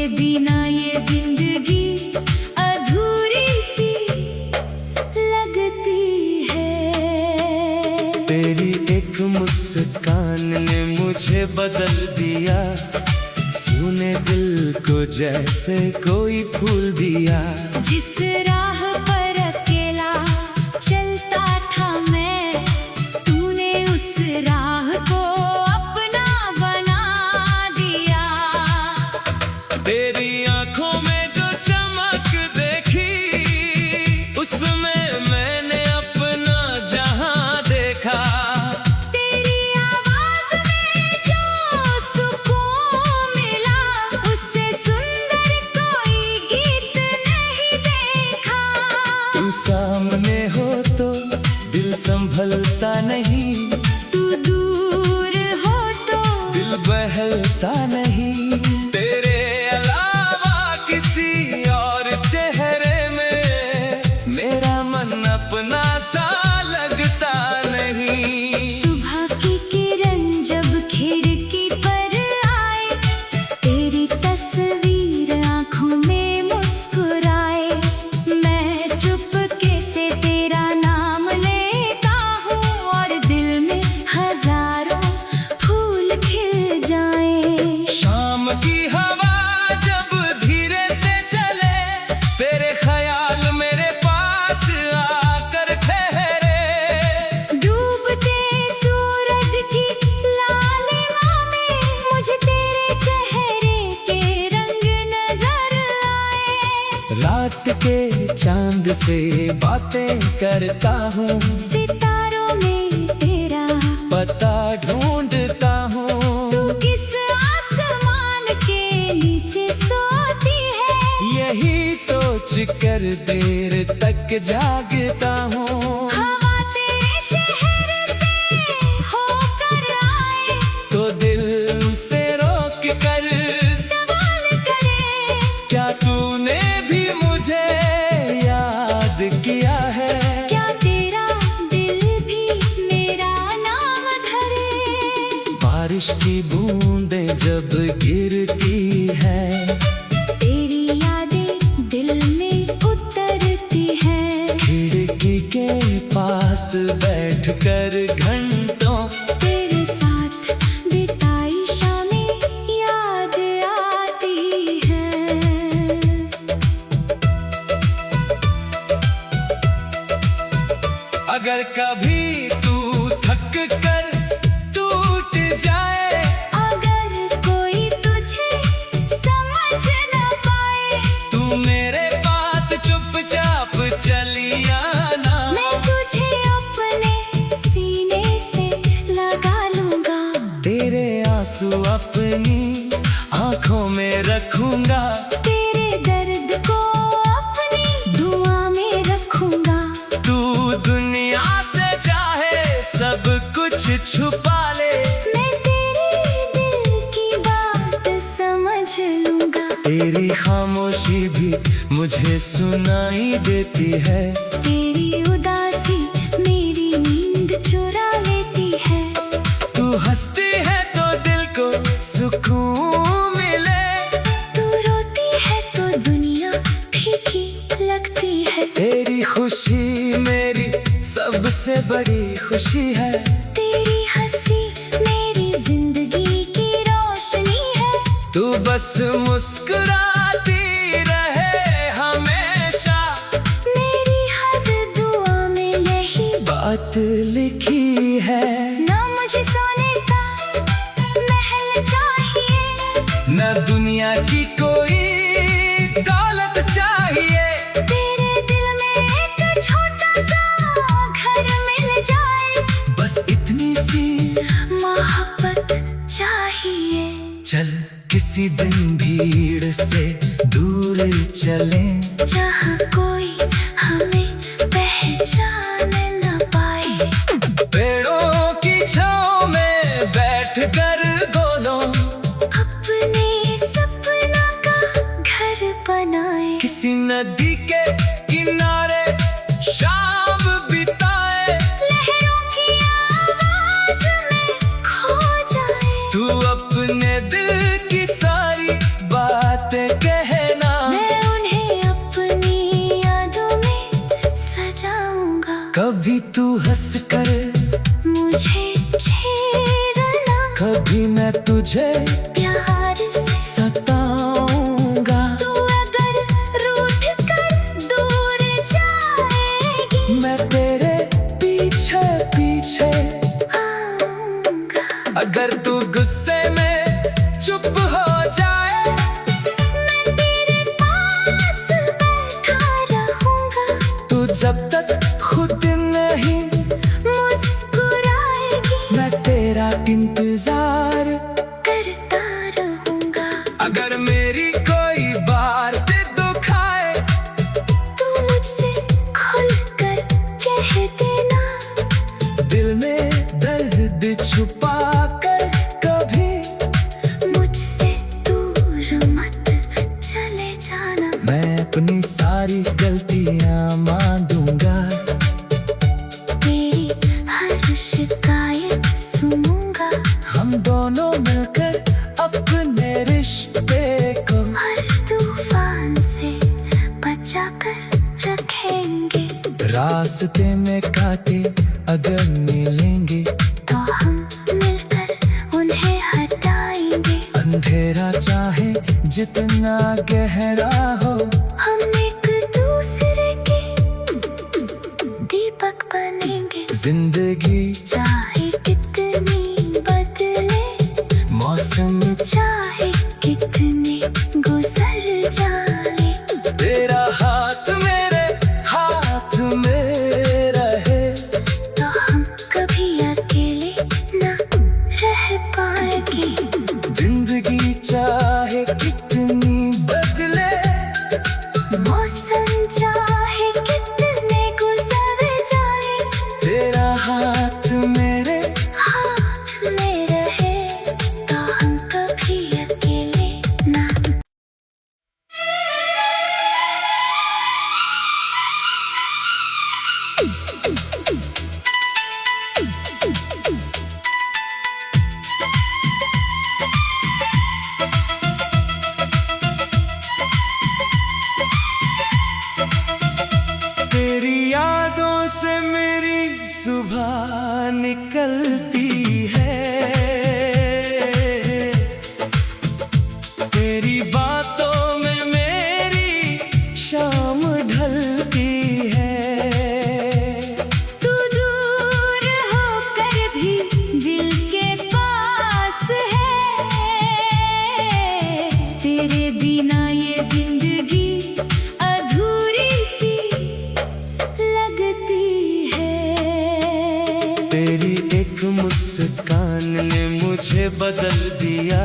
बिना ये जिंदगी अधूरी सी लगती है। तेरी एक मुस्कान ने मुझे बदल दिया, सुने दिल को जैसे कोई फूल दिया। जिस राह पर अकेला चलता था मैं, तूने उस राह को अपना बना दिया। तेरी आंखों में जो चमक देखी, उसमें मैंने अपना जहां देखा। तेरी आवाज में जो सुकून मिला, उससे सुंदर कोई गीत नहीं देखा। तू सामने हो तो दिल संभलता नहीं, तू दूर हो तो दिल बहलता नहीं। तेरे अलावा किसी और चेहरे में मेरा मन अपना सा लगता नहीं। सुबह की किरण जब खिड़की पर आए, तेरी तस्वीर आंखों में मुस्कुराए। मैं चुपके से तेरा नाम लेता हूँ और दिल में हजारों फूल खिल जाए। शाम की हवा जब धीरे से चले, तेरे ख्याल मेरे पास आकर ठहरे। डूबते सूरज की लालिमा में मुझे तेरे चेहरे के रंग नजर आए। रात के चांद से बातें करता हूँ, सितारों में तेरा पता ढूंढता हूँ। तू किस आसमान के नीचे सोती है, यही सोच कर देर तक जागता हूँ। हवा तेरे शहर से होकर आए, तो दिल से रोक कर सवाल करे। क्या तूने भी मुझे याद किया है? क्या तेरा दिल भी मेरा नाम धरे? बारिश की बूंदें जब गिरती है, तेरी यादें दिल में उतरती है। खिड़की के पास बैठकर घंटों तेरे साथ बिताई शामें याद आती है। अगर कभी तू थक कर टूट जाए, अगर कोई तुझे समझ न पाए, तू मेरे पास चुपचाप चली आना। मैं तुझे अपने सीने से लगा लूंगा। तेरे आंसू अपनी आंखों में रखूंगा, तेरे दर्द को अपनी दुआ में रखूंगा। तू दुनिया से चाहे सब कुछ छुपा ले, मैं तेरे दिल की बात समझ लूंगा। तेरी खामोशी भी मुझे सुनाई देती है। तेरी उदासी मेरी नींद चुरा लेती है। तू हंसती है तो दिल को सुकून मिले, तू रोती है तो दुनिया फीकी लगती है। तेरी खुशी मेरी सबसे बड़ी खुशी है। तेरी हंसी मेरी जिंदगी की रोशनी है। तू बस मुस्कुराती रहे हमेशा, मेरी हर दुआ में यही बात लिखी है। ना मुझे सोने का महल चाहिए, न दुनिया की कोई दौलत चाहिए। तेरे दिल में एक छोटा सा घर मिल जाए, बस इतनी सी मोहब्बत चाहिए। चल किसी दिन भीड़ से दूर चलें, जहाँ कोई हमें पहचान न पाए। पेड़ों की छांव में बैठ कर दोनों अपने सपना का घर बनाए। किसी नदी के किनारे शाम बिताए, लहरों की आवाज में खो जाए। तू अपने दिल की सारी बातें तू हंस कर मुझे छेड़ना, कभी मैं तुझे प्यार से सताऊंगा। तू अगर रूठ कर दूर जाएगी, मैं तेरे पीछे पीछे आऊंगा। अगर तू गुस्से में चुप हो जाए, मैं तेरे पास बैठा रहूंगा। तू जब तक खुद नहीं मुस्कुराएगी, मैं तेरा इंतजार करता रहूंगा। अगर मेरी कोई बात दुखाए, तू मुझसे खुलकर कह देना, दिल में दर्द छुपा कर कभी मुझसे दूर मत चले जाना। मैं अपनी सारी गलतियां मान दूंगा। तेरी हर शिकायत सुनूंगा, हम दोनों मिलकर अपने रिश्ते को हर तूफान से बचा कर रखेंगे। रास्ते में कांटे अगर मिलेंगे, तो हम मिलकर उन्हें हटाएंगे। अंधेरा चाहे जितना गहरा हो, हम एक दूसरे के दीपक बनेंगे। जिंदगी चाहे कितनी बदले, मौसम चाहे कितने गुजर जाए, तेरा हाथ मेरे हाथ में रहे, तो हम कभी अकेले न रह पाएंगे। जिंदगी चाहे कितनी बदले, मौसम चाहे कितने गुजर जाए, तेरा हाथ मेरे हाथ में रहे, तो हम कभी अकेले न। तेरी यादों से मेरी सुबह निकलती है, तेरी बातों में मेरी शाम ढलती है। तू दूर होकर भी दिल के पास है, तेरे बिना ये जिंदगी अधूरी सी लगती है। तेरी एक मुस्कान ने मुझे बदल दिया,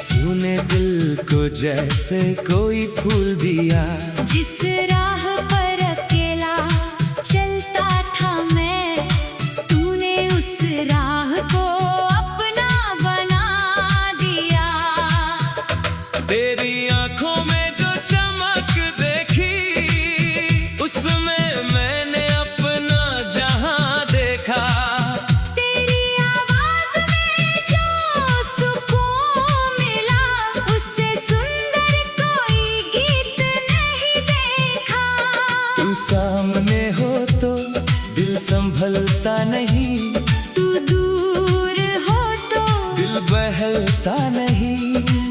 सुने दिल को जैसे कोई फूल दिया। जिस राह पर अकेला चलता था मैं, तूने उस राह को अपना बना दिया। तेरी आंखों में जो चमक देखी, उसमें मैंने अपना जहां देखा। तेरी आवाज में जो सुकून मिला, उससे सुंदर कोई गीत नहीं देखा। तू सामने हो तो दिल संभलता नहीं, तू दूर हो तो दिल बहलता नहीं।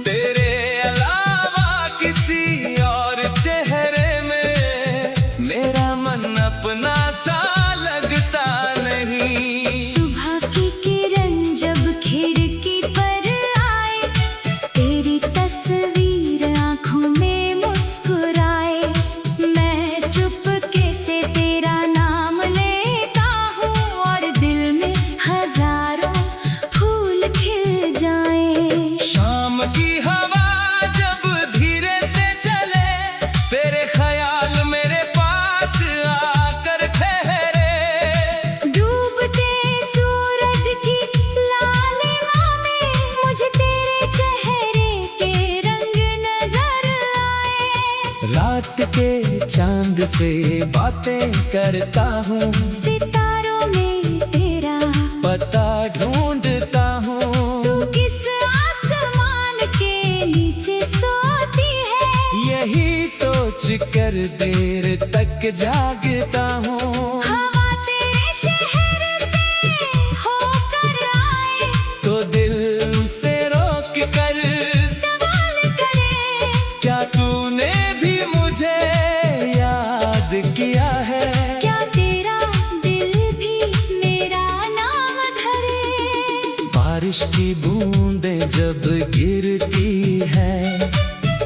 तेरे अलावा किसी और चेहरे में मेरा मन अपना सा लगता नहीं। सुबह की किरण जब खिड़की पर आए, तेरी तस्वीर आंखों में मुस्कुराए। मैं चुपके से तेरा नाम लेता हूँ, और दिल में हजारों फूल खिल जाए। शाम की हवा जब धीरे से चले, तेरे ख्याल मेरे पास आकर ठहरे। डूबते सूरज की लालिमा में मुझे तेरे चेहरे के रंग नजर आए। रात के चांद से बातें करता हूँ, सितारों में तेरा पता ढूंढता हूँ। तू किस आसमान के नीचे सोती है, यही सोच कर देर तक जागता हूँ। हवा तेरे क्या तूने भी मुझे याद किया है? क्या तेरा दिल भी मेरा नाम धरे? बारिश की बूंदें जब गिरती है,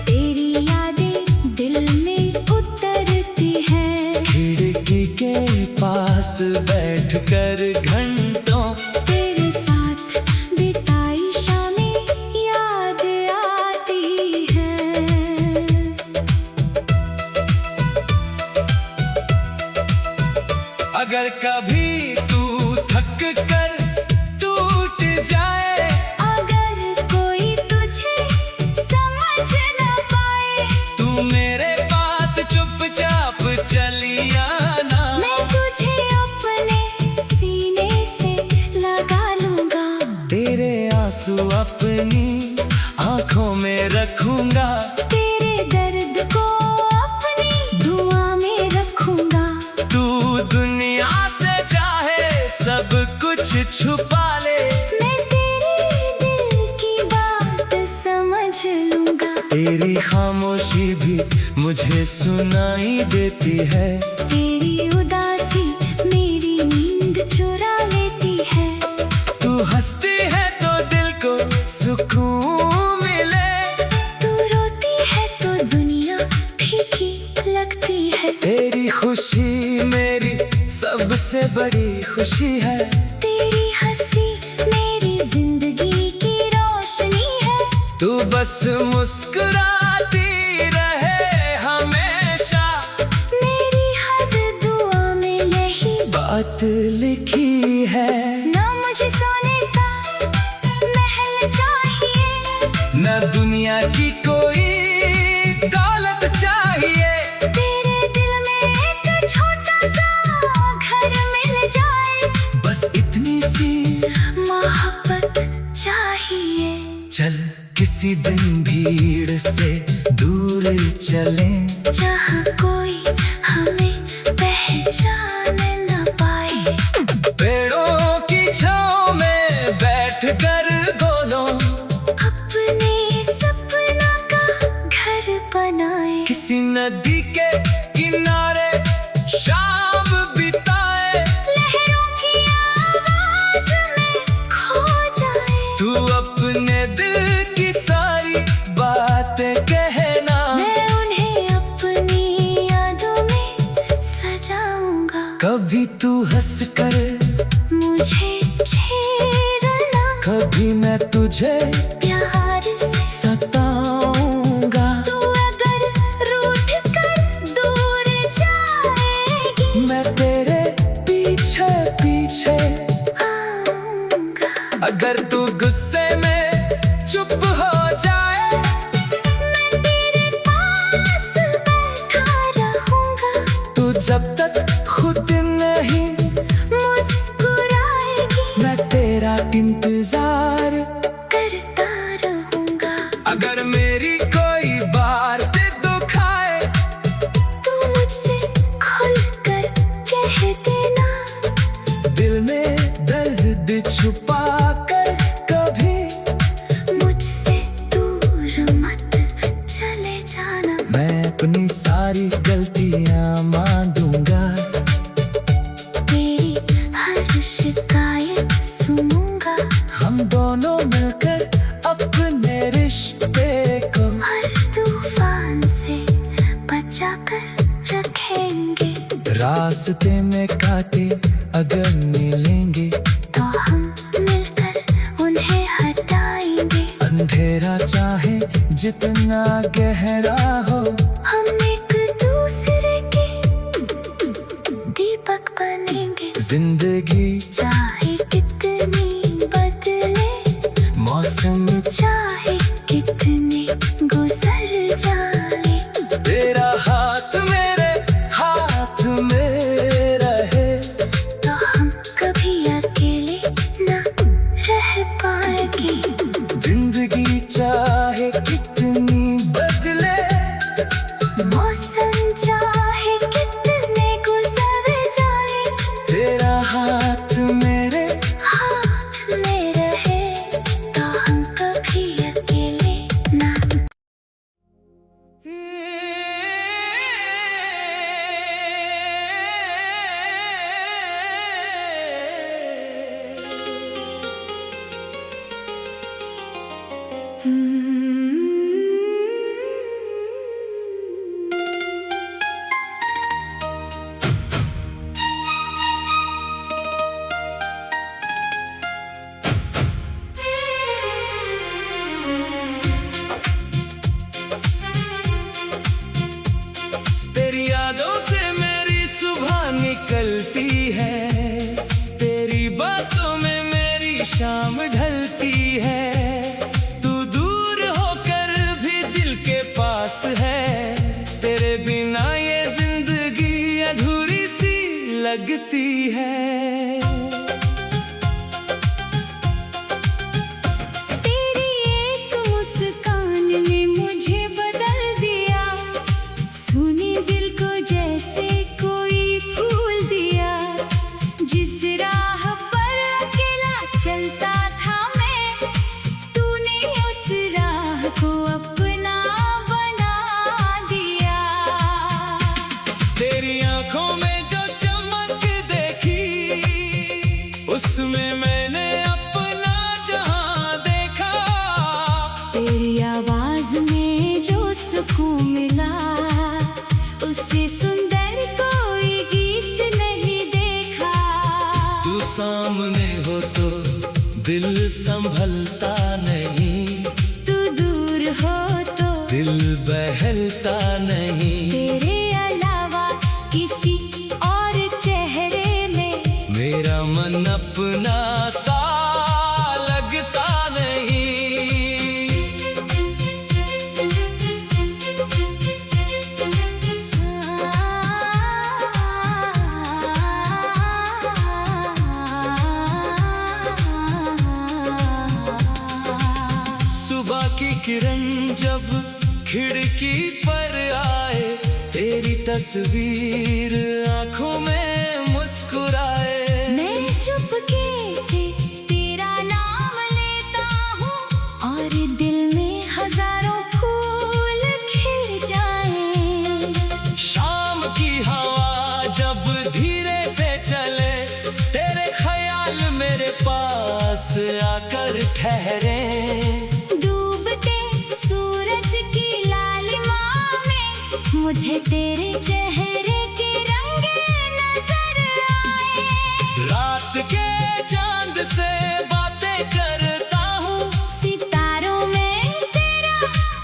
तेरी यादें दिल में उतरती है। खिड़की के पास बैठकर घंटों तेरे साथ बिताई शामें याद आती है। अगर कभी तू थक कर टूट जाए, अगर कोई तुझे समझ न पाए, तू मेरे पास चुपचाप चली आना। मैं तुझे अपने सीने से लगा लूंगा। तेरे आंसू अपनी आंखों में रखूंगा, तेरे दर्द को अपनी दुआ में रखूंगा। तू दुनिया से चाहे सब कुछ छुपा ले, मैं तेरे दिल की बात समझ लूंगा। तेरी खामोशी भी मुझे सुनाई देती है। तेरी उदासी मेरी नींद चुरा लेती है। तू हंसती है तो दिल को सुकून मिले, तू रोती है तो दुनिया फीकी लगती है। तेरी खुशी मेरी सबसे बड़ी खुशी है। तेरी हंसी मेरी जिंदगी की रोशनी है। तू बस मुस्कुराती रहे हमेशा, मेरी हर दुआ में यही बात लिखी है। ना मुझे सोने का महल चाहिए, न दुनिया की कोई दौलत चाहिए, तेरे दिल में एक छोटा सा घर मिल जाए। बस इतनी सी मोहब्बत चाहिए। चल किसी दिन भीड़ से दूर चलें, जहाँ कोई हमें पहचान न पाए। पेड़ों की छांव में बैठकर बोलो, अपने सपना का घर बनाए। किसी नदी के किनारे शाम बिताए, लहरों की आवाज में खो जाए। तू अपने दिल की सारी बातें कहना, मैं उन्हें अपनी यादों में सजाऊंगा। कभी तू हंस कर मुझे छेड़ना, कभी मैं तुझे प्यार से सताऊंगा। तू अगर रूठ कर दूर जाएगी, मैं तेरे पीछे पीछे, आऊंगा। अगर तू गुस्से में चुप हो जाए, मैं तेरे पास बैठा रहूंगा। तू जब तक खुद नहीं मुस्कुराएगी, मैं तेरा इंतजार। करता रहूंगा। अगर मेरी कोई बात दुखाए, तू मुझसे खुल कर कह देना। दिल में दर्द छुपा कर कभी मुझसे दूर मत चले जाना। मैं अपनी सारी गलतियां मान दूंगा, तेरी हर शिकायत सुनूंगा। हम दोनों मिलकर अपने रिश्ते को हर तूफान से बचा कर रखेंगे। रास्ते में कांटे अगर मिलेंगे, तो हम मिलकर उन्हें हटाएंगे। अंधेरा चाहे जितना गहरा हो, हम एक दूसरे के दीपक बनेंगे। जिंदगी चाहे कितनी बदले, मौसम चाहे कितने गुजर जाए, तेरा हाथ मेरे हाथ में रहे, तो हम कभी अकेले न रह पाएंगे। जिंदगी चाहे कितनी बदले, मौसम चाहे कितने गुजर जाए, तेरा हाथ मेरे हाथ में रहे, तो हम कभी अकेले न शाम ढलती है, तू दूर होकर भी दिल के पास है। तेरे बिना ये जिंदगी अधूरी सी लगती है। तेरी एक मुस्कान ने मुझे बदल दिया, सुने दिल को जैसे कोई फूल दिया। जिस राह पर अकेला चलता था मैं, तूने उस राह को अपना बना दिया। तेरी आंखों में जो चमक देखी, उसमें मैंने अपना जहां देखा। तेरी आवाज में जो सुकून मिला, उससे सुंदर कोई गीत नहीं देखा। तू सामने हो तो दिल संभलता नहीं, तू दूर हो तो दिल बहलता नहीं। तेरे अलावा किसी और चेहरे में मेरा मन अपना सा लगता नहीं। सुबह की किरण जब खिड़की पर आए, तेरी तस्वीर आंखों में मुस्कुराए। मैं चुपके से तेरा नाम लेता हूँ, और दिल में हजारों फूल खिल जाएं। शाम की हवा जब धीरे से चले, तेरे ख्याल मेरे पास आकर ठहरे। डूबते सूरज की लालिमा में मुझे तेरे चेहरे के रंग नजर आए। रात के चांद से बातें करता हूँ, सितारों में तेरा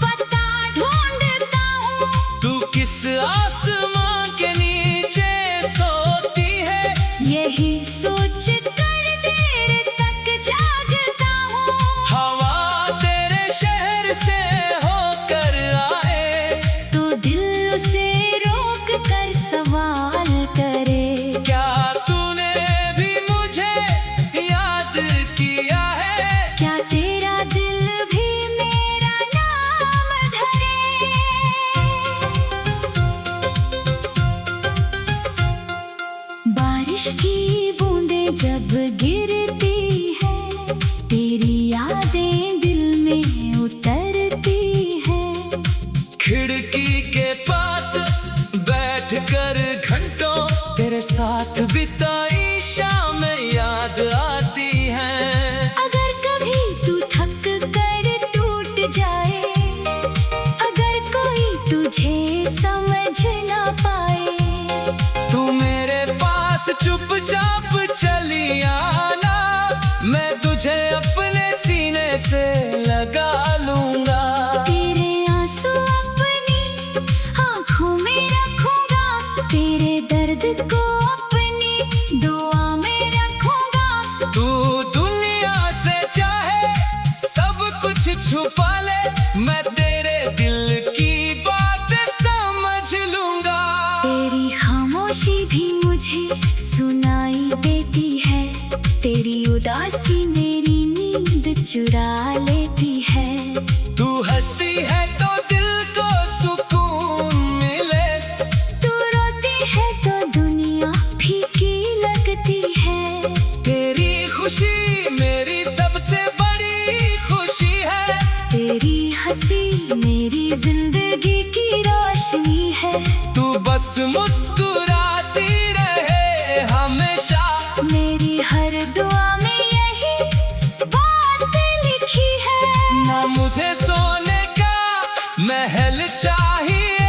पता ढूंढता हूँ। तू किस आसमां के नीचे सोती है, यही सोच कर देर तक जागता हूँ। हवा तेरे शहर से होकर आए, तो दिल उसे रोक कर सवाल करे। क्या तूने भी मुझे याद किया है? क्या तेरा दिल भी मेरा नाम धरे? बारिश की बूंदें जब गिरती है, तेरी यादें दिल में उतरती है। खिड़की के पास बैठकर घंटों तेरे साथ बिताई शाम याद आती हैं। अगर कभी तू थक कर टूट जाए, अगर कोई तुझे समझ ना पाए, तू मेरे पास चुपचाप चली आना, मैं तुझे अपने सीने से लगा लूंगा। तेरे आंसू अपनी आँखों में रखूंगा, तेरे दर्द को अपनी दुआ में रखूंगा। तू दुनिया से चाहे सब कुछ छुपा ले, मैं तेरे दिल की बात समझ लूंगा। तेरी खामोशी भी मुझे सुनाई देती है, तेरी उदासी मेरी नींद चुरा लेती है। तू हंसती है तो दिल को सुकून मिले, तू रोती है तो दुनिया फीकी लगती है। तेरी खुशी मेरी सबसे बड़ी खुशी है। तेरी हंसी मेरी जिंदगी की रोशनी है। तू बस मुस्कुराती रहे हमेशा, मेरी हर दुआ में यही बात लिखी है। ना मुझे सोने का महल चाहिए,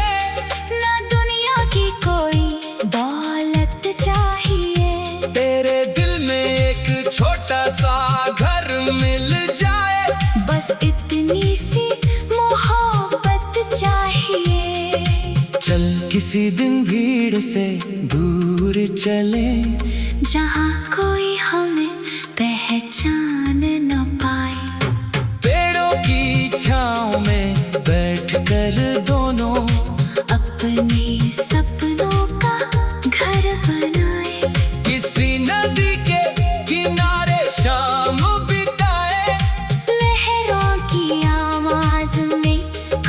ना दुनिया की कोई दौलत चाहिए। तेरे दिल में एक छोटा सा घर मिल जाए, बस इतनी सी मोहब्बत चाहिए। चल किसी दिन भीड़ से दूर चले, जहाँ कोई हमें पहचान छाँव में बैठ कर दोनों अपने सपनों का घर बनाए। किसी नदी के किनारे शाम बिताए, लहरों की आवाज में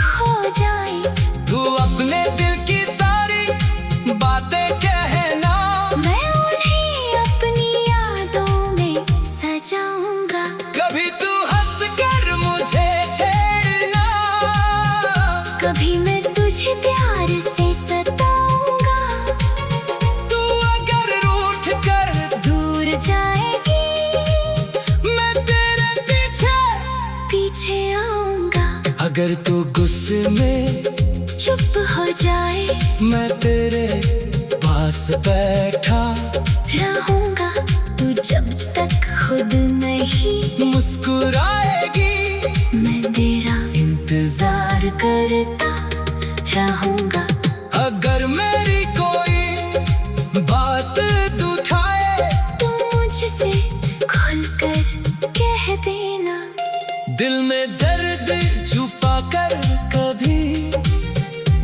खो जाए। तू अपने दिल की सारी बातें कहना, मैं उन्हें अपनी यादों में सजाऊंगा। कभी तू हंस कर मुझे छेड़ना, कभी मैं तुझे प्यार से सताऊंगा। तू अगर रूठ कर दूर जाएगी, मैं तेरे पीछे पीछे आऊंगा। अगर तू गुस्से में चुप हो जाए, मैं तेरे पास बैठा रहूंगा। तू जब तक खुद नहीं मुस्कुराएगी, मैं तेरा इंतजार करता रहूंगा। अगर मेरी कोई बात उठाए, तू मुझसे खुलकर कह देना। दिल में दर्द छुपा कर कभी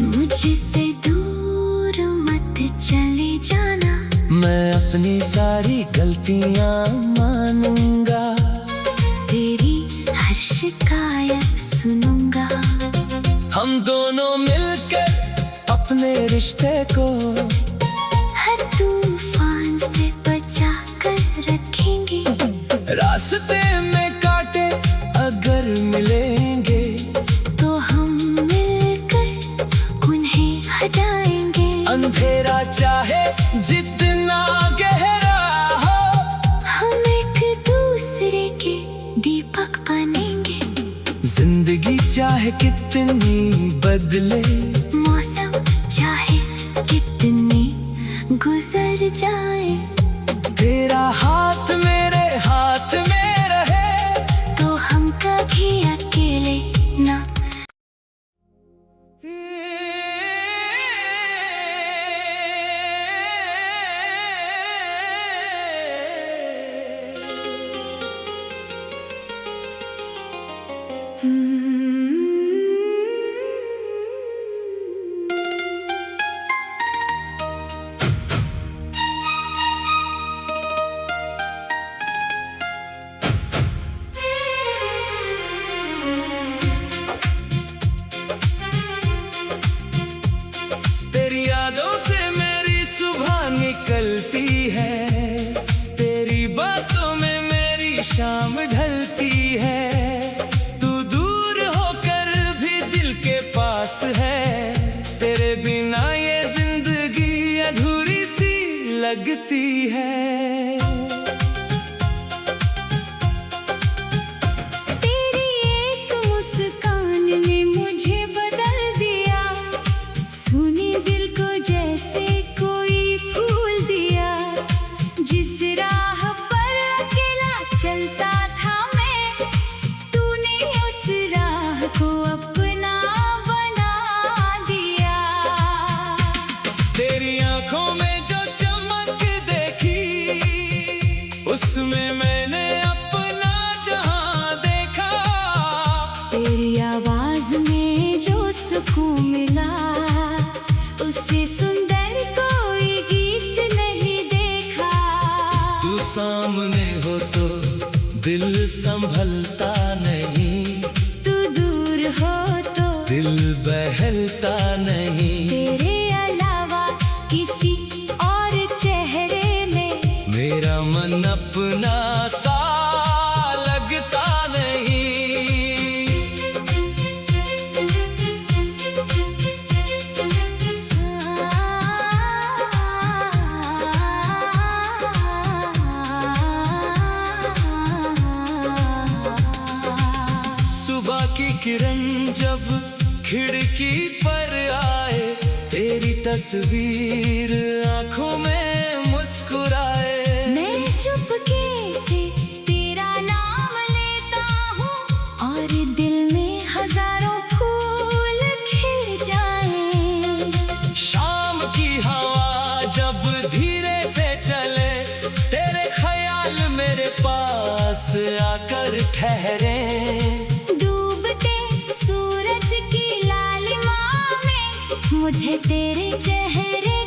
मुझसे दूर मत चले जाना। मैं अपनी सारी गलतियां मानूंगा, तेरी हर शिकायत सुनूंगा। हम दोनों मिलकर अपने रिश्ते को हर तूफान से बचा कर रखेंगे। रास्ते में कांटे अगर मिलेंगे, तो हम मिलकर उन्हें हटाएंगे। अंधेरा चाहे जितना गहरा हो, हम एक दूसरे के दीपक बनेंगे। जिंदगी चाहे कितनी बदले, मौसम चाहे कितने गुजर जाए, तेरा हाथ मेरे हाथ में रहे, तो हम कभी अकेले ना। तेरी यादों से मेरी सुबह निकलती है, तेरी बातों में मेरी शाम ढलती है। तू दूर होकर भी दिल के पास है, तेरे बिना ये जिंदगी अधूरी सी लगती है। तेरी एक मुस्कान ने मुझे बदल दिया, सुनी दिल को जैसे कोई फूल दिया। जिस राह पर अकेला चलता था मैं, तूने उस राह को अपना बना दिया। तेरी आंखों में जो चमक देखी, उसमें मैंने अपना जहां देखा। तेरी आवाज में जो सुकून मिला, उससे सुंदर कोई गीत नहीं देखा। तू सामने हो तो दिल संभलता नहीं, तू दूर हो तो दिल बहलता नहीं। तेरे अलावा किसी और चेहरे में मेरा मन अपना सा लगता नहीं। सुबह की किरण जब खिड़की पर आए, तेरी तस्वीर आंखों में मुस्कुराए। मैं चुपके से तेरा नाम लेता हूँ, और दिल में हजारों फूल खिल जाएं। शाम की हवा जब धीरे से चले, तेरे ख्याल मेरे पास आकर ठहरे। डूबते मुझे तेरे चेहरे